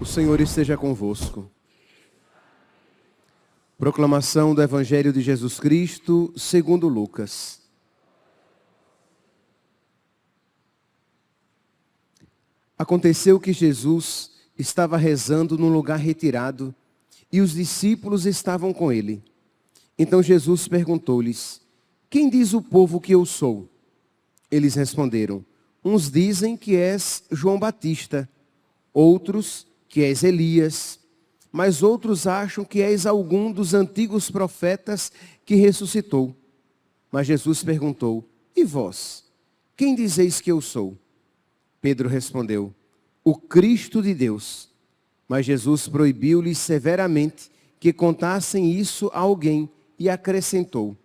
O Senhor esteja convosco. Proclamação do Evangelho de Jesus Cristo, segundo Lucas. Aconteceu que Jesus estava rezando num lugar retirado e os discípulos estavam com ele. Então Jesus perguntou-lhes: quem diz o povo que eu sou? Eles responderam: uns dizem que és João Batista, outros que és Elias, mas outros acham que és algum dos antigos profetas que ressuscitou. Mas Jesus perguntou: e vós? Quem dizeis que eu sou? Pedro respondeu: o Cristo de Deus. Mas Jesus proibiu-lhes severamente que contassem isso a alguém e acrescentou: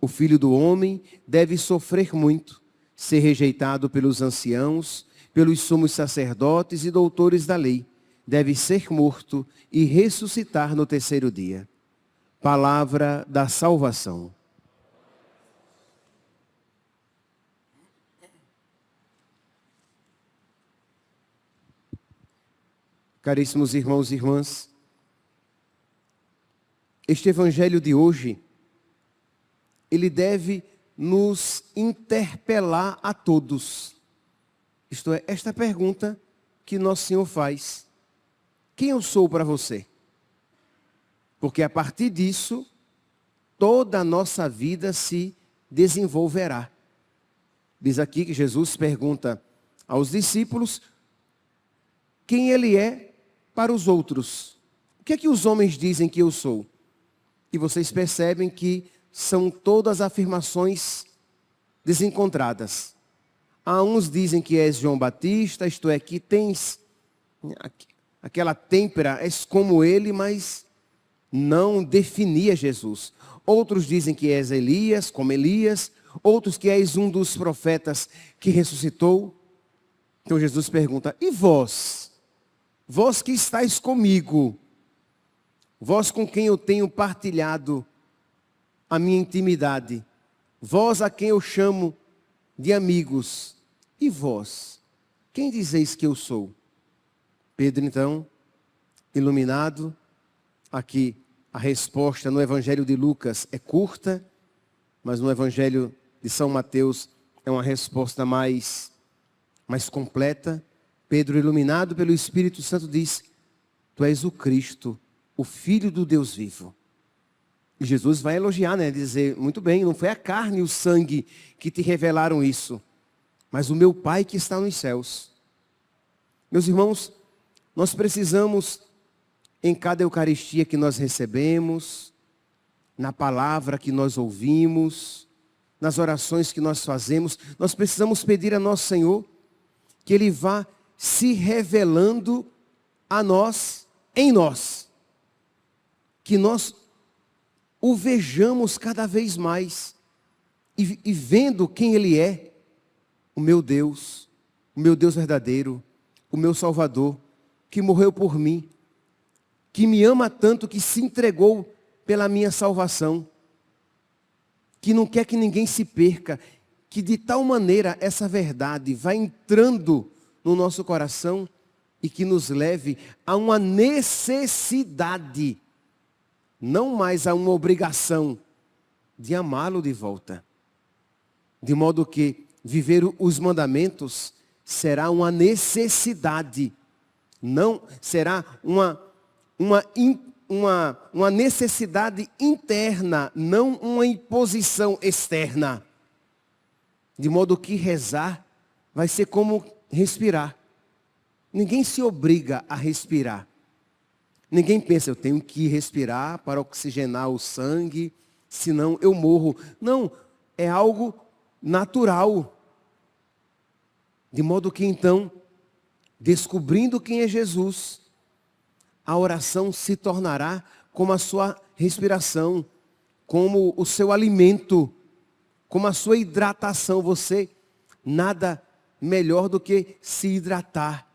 o Filho do Homem deve sofrer muito, ser rejeitado pelos anciãos, pelos sumos sacerdotes e doutores da lei, deve ser morto e ressuscitar no terceiro dia. Palavra da salvação. Caríssimos irmãos e irmãs, este evangelho de hoje, ele deve nos interpelar a todos. Isto é, esta pergunta que Nosso Senhor faz: quem eu sou para você? Porque a partir disso, toda a nossa vida se desenvolverá. Diz aqui que Jesus pergunta aos discípulos quem ele é para os outros. O que é que os homens dizem que eu sou? E vocês percebem que são todas afirmações desencontradas. Há uns dizem que és João Batista, isto é, que tens aquela têmpera, és como ele, mas não definia Jesus. Outros dizem que és Elias, como Elias. Outros que és um dos profetas que ressuscitou. Então Jesus pergunta: e vós? Vós que estáis comigo, vós com quem eu tenho partilhado a minha intimidade, vós a quem eu chamo de amigos, e vós? Quem dizeis que eu sou? Pedro, então, iluminado, aqui a resposta no Evangelho de Lucas é curta, mas no Evangelho de São Mateus é uma resposta mais completa. Pedro, iluminado pelo Espírito Santo, diz: tu és o Cristo, o Filho do Deus vivo. E Jesus vai elogiar, né? Dizer: muito bem, não foi a carne e o sangue que te revelaram isso, mas o meu Pai que está nos céus. Meus irmãos, nós precisamos, em cada Eucaristia que nós recebemos, na palavra que nós ouvimos, nas orações que nós fazemos, nós precisamos pedir a nosso Senhor que Ele vá se revelando a nós, em nós. Que nós o vejamos cada vez mais e vendo quem Ele é, o meu Deus verdadeiro, o meu Salvador, que morreu por mim, que me ama tanto que se entregou pela minha salvação, que não quer que ninguém se perca, que de tal maneira essa verdade vai entrando no nosso coração e que nos leve a uma necessidade, não mais a uma obrigação, de amá-lo de volta. De modo que viver os mandamentos será uma necessidade, não será uma necessidade interna, não uma imposição externa. De modo que rezar vai ser como respirar. Ninguém se obriga a respirar. Ninguém pensa: eu tenho que respirar para oxigenar o sangue, senão eu morro. Não, é algo natural. De modo que então, descobrindo quem é Jesus, a oração se tornará como a sua respiração, como o seu alimento, como a sua hidratação. Você nada melhor do que se hidratar.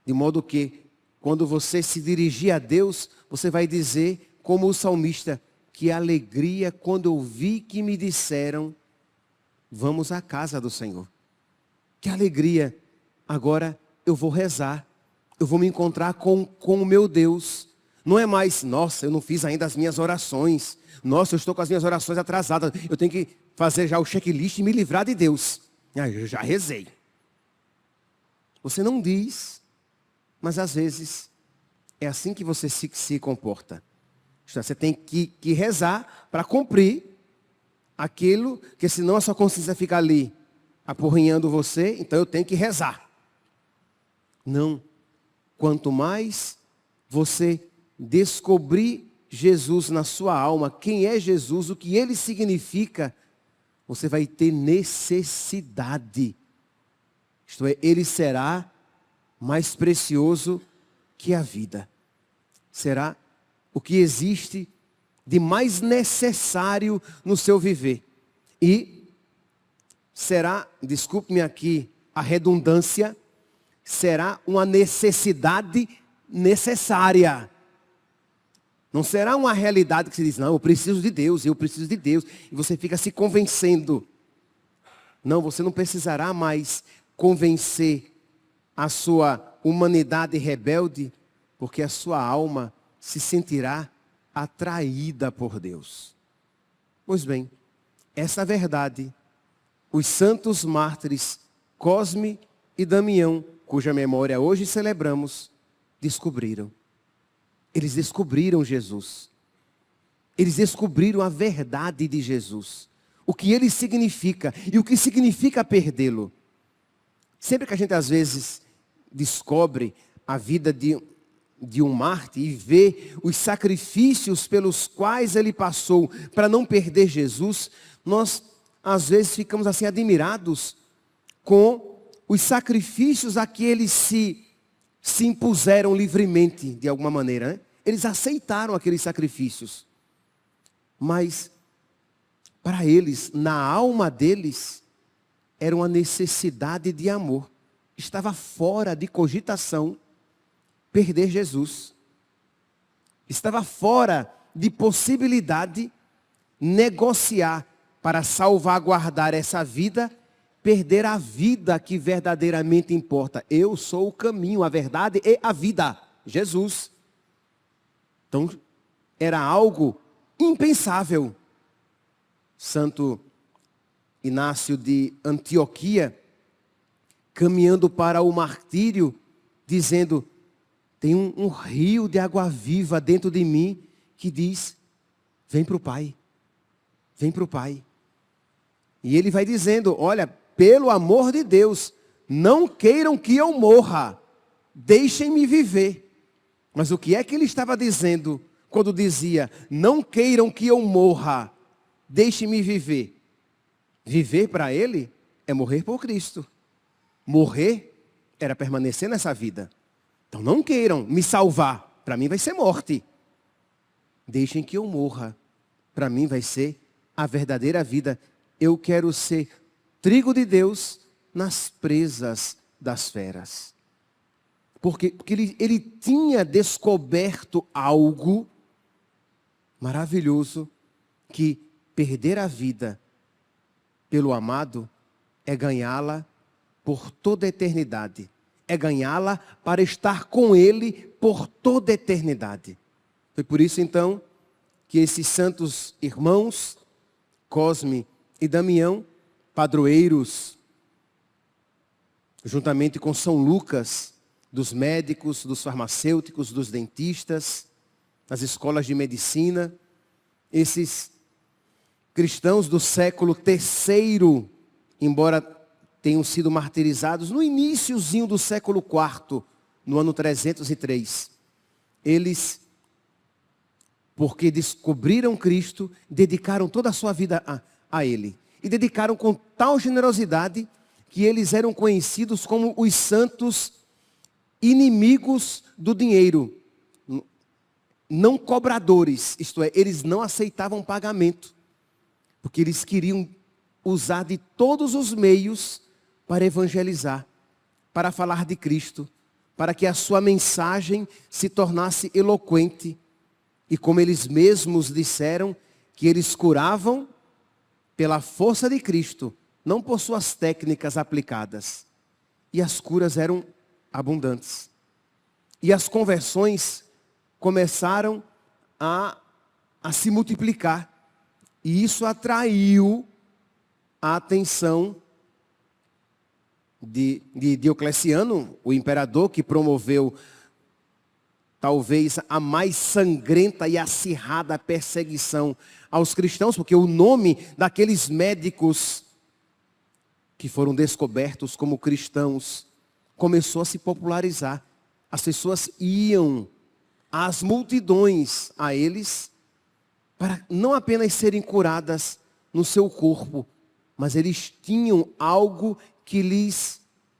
De modo que, quando você se dirigir a Deus, você vai dizer, como o salmista, que alegria quando eu vi que me disseram, vamos à casa do Senhor. Que alegria, agora eu vou rezar, eu vou me encontrar com o meu Deus. Não é mais, nossa, eu não fiz ainda as minhas orações, nossa, eu estou com as minhas orações atrasadas, eu tenho que fazer já o checklist e me livrar de Deus. Eu já rezei. Você não diz, mas às vezes é assim que você se comporta. Você tem que rezar para cumprir aquilo, que senão a sua consciência fica ali apurrinhando você, então eu tenho que rezar. Não. Quanto mais você descobrir Jesus na sua alma, quem é Jesus, o que ele significa, você vai ter necessidade. Isto é, ele será mais precioso que a vida. Será o que existe de mais necessário no seu viver. E será, desculpe-me aqui a redundância, será uma necessidade necessária. Não será uma realidade que se diz, não, eu preciso de Deus, eu preciso de Deus. E você fica se convencendo. Não, você não precisará mais convencer a sua humanidade rebelde, porque a sua alma se sentirá atraída por Deus. Pois bem, essa verdade, os santos mártires Cosme e Damião, cuja memória hoje celebramos, descobriram. Eles descobriram Jesus. Eles descobriram a verdade de Jesus. O que ele significa e o que significa perdê-lo. Sempre que a gente às vezes descobre a vida de um mártir e vê os sacrifícios pelos quais ele passou para não perder Jesus, nós às vezes ficamos assim admirados com os sacrifícios a que eles se impuseram livremente, de alguma maneira, né? Eles aceitaram aqueles sacrifícios. Mas, para eles, na alma deles, era uma necessidade de amor. Estava fora de cogitação perder Jesus. Estava fora de possibilidade negociar para salvaguardar essa vida, perder a vida que verdadeiramente importa. Eu sou o caminho, a verdade e a vida. Jesus. Então, era algo impensável. Santo Inácio de Antioquia, caminhando para o martírio, dizendo, tem um rio de água viva dentro de mim, que diz, vem para o Pai. Vem para o Pai. E ele vai dizendo, olha, pelo amor de Deus, não queiram que eu morra, deixem-me viver. Mas o que é que ele estava dizendo quando dizia, não queiram que eu morra, deixem-me viver? Viver para ele é morrer por Cristo. Morrer era permanecer nessa vida. Então não queiram me salvar, para mim vai ser morte. Deixem que eu morra, para mim vai ser a verdadeira vida. Eu quero ser trigo de Deus nas presas das feras. Porque ele tinha descoberto algo maravilhoso, que perder a vida pelo amado é ganhá-la por toda a eternidade. É ganhá-la para estar com ele por toda a eternidade. Foi por isso então que esses santos irmãos, Cosme e Damião, padroeiros, juntamente com São Lucas, dos médicos, dos farmacêuticos, dos dentistas, das escolas de medicina, esses cristãos do século III, embora tenham sido martirizados no iniciozinho do século IV, no ano 303. Eles, porque descobriram Cristo, dedicaram toda a sua vida a Ele. E dedicaram com tal generosidade que eles eram conhecidos como os santos inimigos do dinheiro. não cobradores, isto é, eles não aceitavam pagamento, porque eles queriam usar de todos os meios para evangelizar, para falar de Cristo, para que a sua mensagem se tornasse eloquente. E como eles mesmos disseram, que eles curavam pela força de Cristo, não por suas técnicas aplicadas. E as curas eram abundantes. E as conversões começaram a se multiplicar. E isso atraiu a atenção de Diocleciano, o imperador que promoveu talvez a mais sangrenta e acirrada perseguição aos cristãos, porque o nome daqueles médicos que foram descobertos como cristãos começou a se popularizar. As pessoas iam às multidões a eles para não apenas serem curadas no seu corpo, mas eles tinham algo que lhes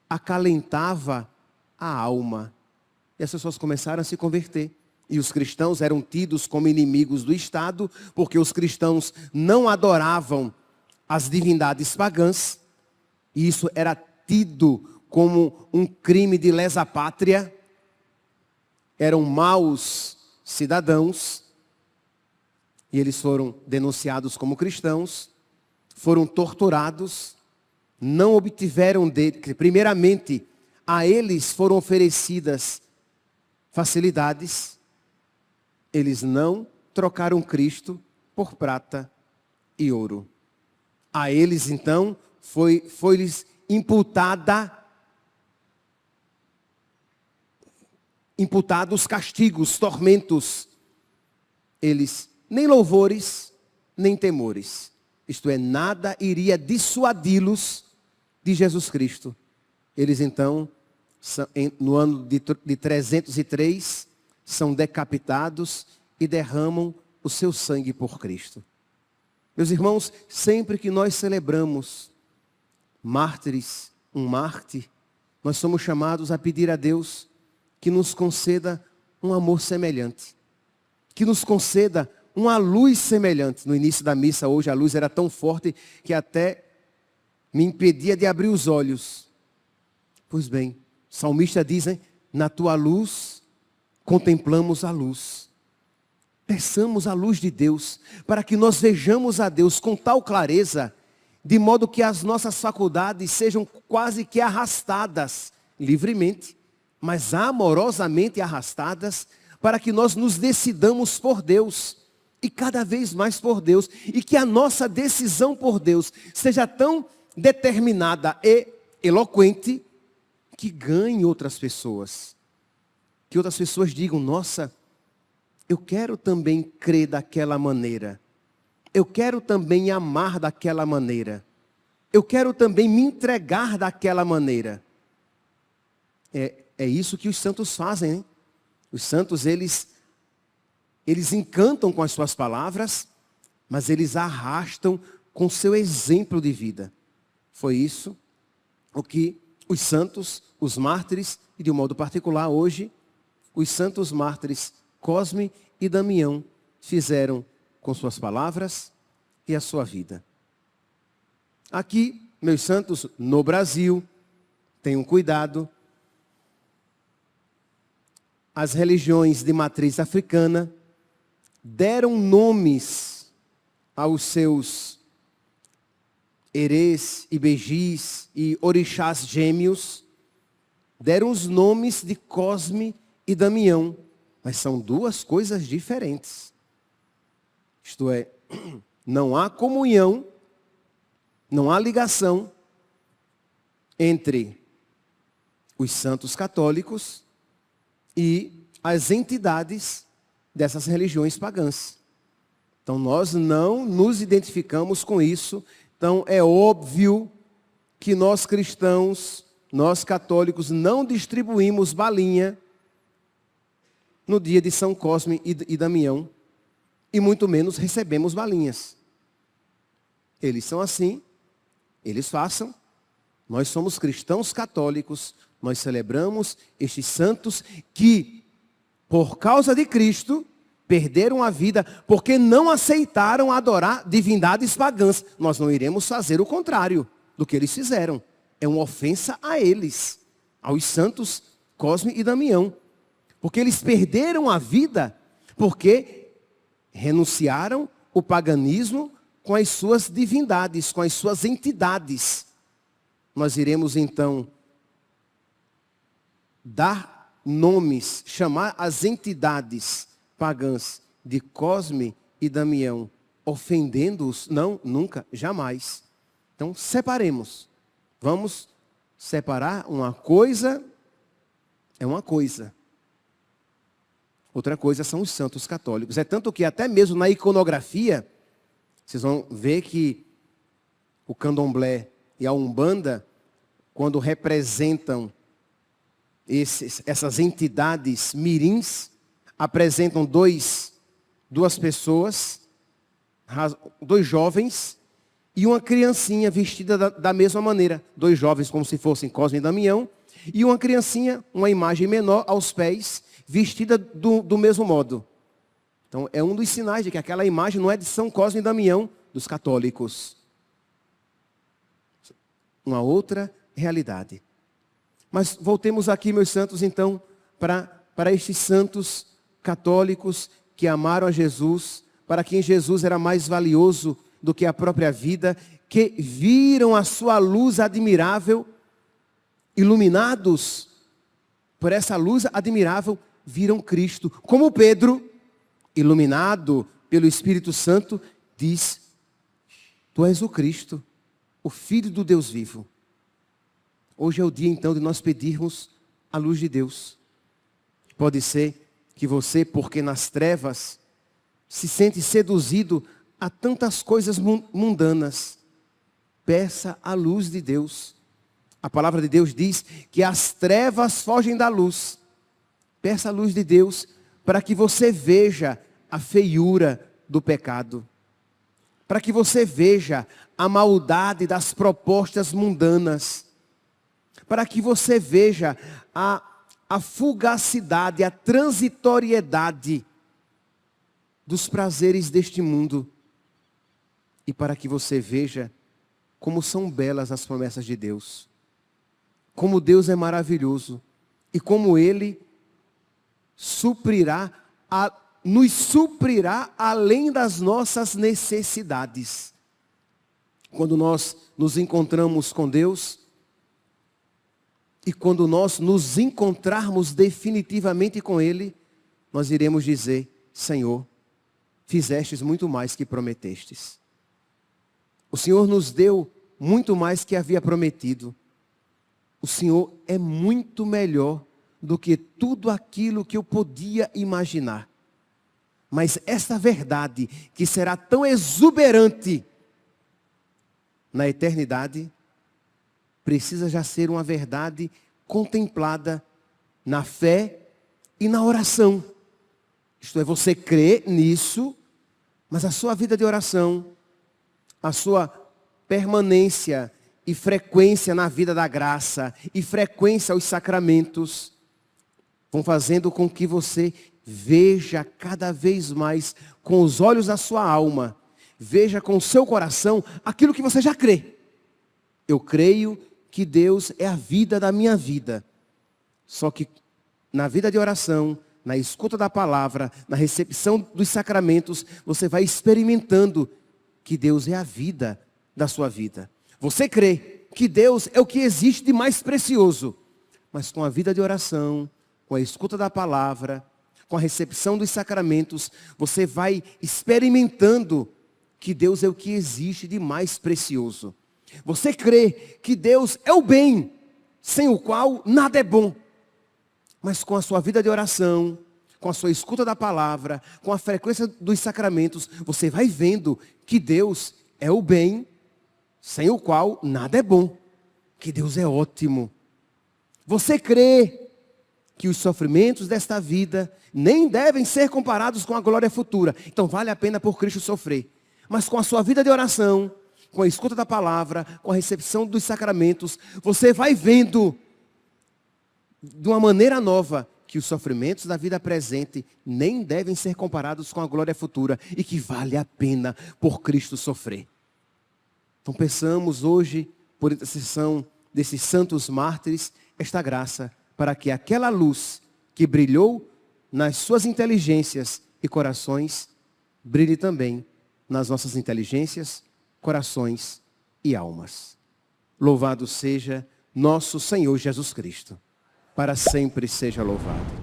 acalentava a alma. E as pessoas começaram a se converter. E os cristãos eram tidos como inimigos do Estado, porque os cristãos não adoravam as divindades pagãs. E isso era tido como um crime de lesa pátria. Eram maus cidadãos. E eles foram denunciados como cristãos, foram torturados, não obtiveram dele. Primeiramente, a eles foram oferecidas facilidades. Eles não trocaram Cristo por prata e ouro. A eles, então, foi-lhes imputados castigos, tormentos. Eles nem louvores, nem temores. Isto é, nada iria dissuadi-los de Jesus Cristo. Eles então, no ano de 303, são decapitados e derramam o seu sangue por Cristo. Meus irmãos, sempre que nós celebramos mártires, um mártir, nós somos chamados a pedir a Deus que nos conceda um amor semelhante, que nos conceda uma luz semelhante. No início da missa hoje a luz era tão forte que até me impedia de abrir os olhos. Pois bem, o salmista diz, hein? Na tua luz contemplamos a luz. Peçamos a luz de Deus, para que nós vejamos a Deus com tal clareza, de modo que as nossas faculdades sejam quase que arrastadas, livremente, mas amorosamente arrastadas, para que nós nos decidamos por Deus, e cada vez mais por Deus, e que a nossa decisão por Deus seja tão determinada e eloquente, que ganhe outras pessoas. Que outras pessoas digam, nossa, eu quero também crer daquela maneira. Eu quero também amar daquela maneira. Eu quero também me entregar daquela maneira. É isso que os santos fazem, hein? Os santos, eles encantam com as suas palavras, mas eles arrastam com seu exemplo de vida. Foi isso o que os santos, os mártires, e de um modo particular hoje, os santos mártires Cosme e Damião fizeram com suas palavras e a sua vida. Aqui, meus santos, no Brasil, tenham cuidado. As religiões de matriz africana deram nomes aos seus erês, ibejis e orixás gêmeos, deram os nomes de Cosme e Damião, mas são duas coisas diferentes. Isto é, não há comunhão, não há ligação entre os santos católicos e as entidades dessas religiões pagãs. Então nós não nos identificamos com isso. Então é óbvio que nós cristãos, nós católicos, não distribuímos balinha no dia de São Cosme e Damião, e muito menos recebemos balinhas. Eles são assim, eles façam. Nós somos cristãos católicos, nós celebramos estes santos que, por causa de Cristo, perderam a vida porque não aceitaram adorar divindades pagãs. Nós não iremos fazer o contrário do que eles fizeram. É uma ofensa a eles, aos santos Cosme e Damião. Porque eles perderam a vida porque renunciaram o paganismo com as suas divindades, com as suas entidades. Nós iremos então dar nomes, chamar as entidades pagãs de Cosme e Damião, ofendendo-os? Não, nunca, jamais. Então, separemos. Vamos separar uma coisa, é uma coisa. Outra coisa são os santos católicos. É tanto que até mesmo na iconografia, vocês vão ver que o candomblé e a umbanda, quando representam essas entidades mirins, apresentam duas pessoas, dois jovens e uma criancinha vestida da mesma maneira. Dois jovens como se fossem Cosme e Damião, e uma criancinha, uma imagem menor aos pés, vestida do mesmo modo. Então é um dos sinais de que aquela imagem não é de São Cosme e Damião dos católicos. Uma outra realidade. Mas voltemos aqui, meus santos, então, para estes santos católicos que amaram a Jesus, para quem Jesus era mais valioso do que a própria vida, que viram a sua luz admirável, iluminados por essa luz admirável, viram Cristo. Como Pedro, iluminado pelo Espírito Santo, diz: Tu és o Cristo, o Filho do Deus vivo. Hoje é o dia então de nós pedirmos a luz de Deus. Pode ser que você, porque nas trevas, se sente seduzido a tantas coisas mundanas. Peça a luz de Deus. A palavra de Deus diz que as trevas fogem da luz. Peça a luz de Deus para que você veja a feiura do pecado. Para que você veja a maldade das propostas mundanas. Para que você veja a fugacidade, a transitoriedade dos prazeres deste mundo. E para que você veja como são belas as promessas de Deus. Como Deus é maravilhoso. E como Ele nos suprirá além das nossas necessidades. Quando nós nos encontramos com Deus, e quando nós nos encontrarmos definitivamente com Ele, nós iremos dizer: Senhor, fizestes muito mais que prometestes. O Senhor nos deu muito mais que havia prometido. O Senhor é muito melhor do que tudo aquilo que eu podia imaginar. Mas esta verdade, que será tão exuberante na eternidade, precisa já ser uma verdade contemplada na fé e na oração. Isto é, você crê nisso, mas a sua vida de oração, a sua permanência e frequência na vida da graça e frequência aos sacramentos vão fazendo com que você veja cada vez mais com os olhos da sua alma, veja com o seu coração aquilo que você já crê. Eu creio que Deus é a vida da minha vida. Só que na vida de oração, na escuta da palavra, na recepção dos sacramentos, você vai experimentando que Deus é a vida da sua vida. Você crê que Deus é o que existe de mais precioso. Mas com a vida de oração, com a escuta da palavra, com a recepção dos sacramentos, você vai experimentando que Deus é o que existe de mais precioso. Você crê que Deus é o bem, sem o qual nada é bom. Mas com a sua vida de oração, com a sua escuta da palavra, com a frequência dos sacramentos, você vai vendo que Deus é o bem, sem o qual nada é bom. Que Deus é ótimo. Você crê que os sofrimentos desta vida nem devem ser comparados com a glória futura. Então vale a pena por Cristo sofrer. Mas com a sua vida de oração, com a escuta da palavra, com a recepção dos sacramentos, você vai vendo de uma maneira nova que os sofrimentos da vida presente nem devem ser comparados com a glória futura e que vale a pena por Cristo sofrer. Então pensamos hoje, por intercessão desses santos mártires, esta graça para que aquela luz que brilhou nas suas inteligências e corações, brilhe também nas nossas inteligências, corações e almas. Louvado seja nosso Senhor Jesus Cristo. Para sempre seja louvado.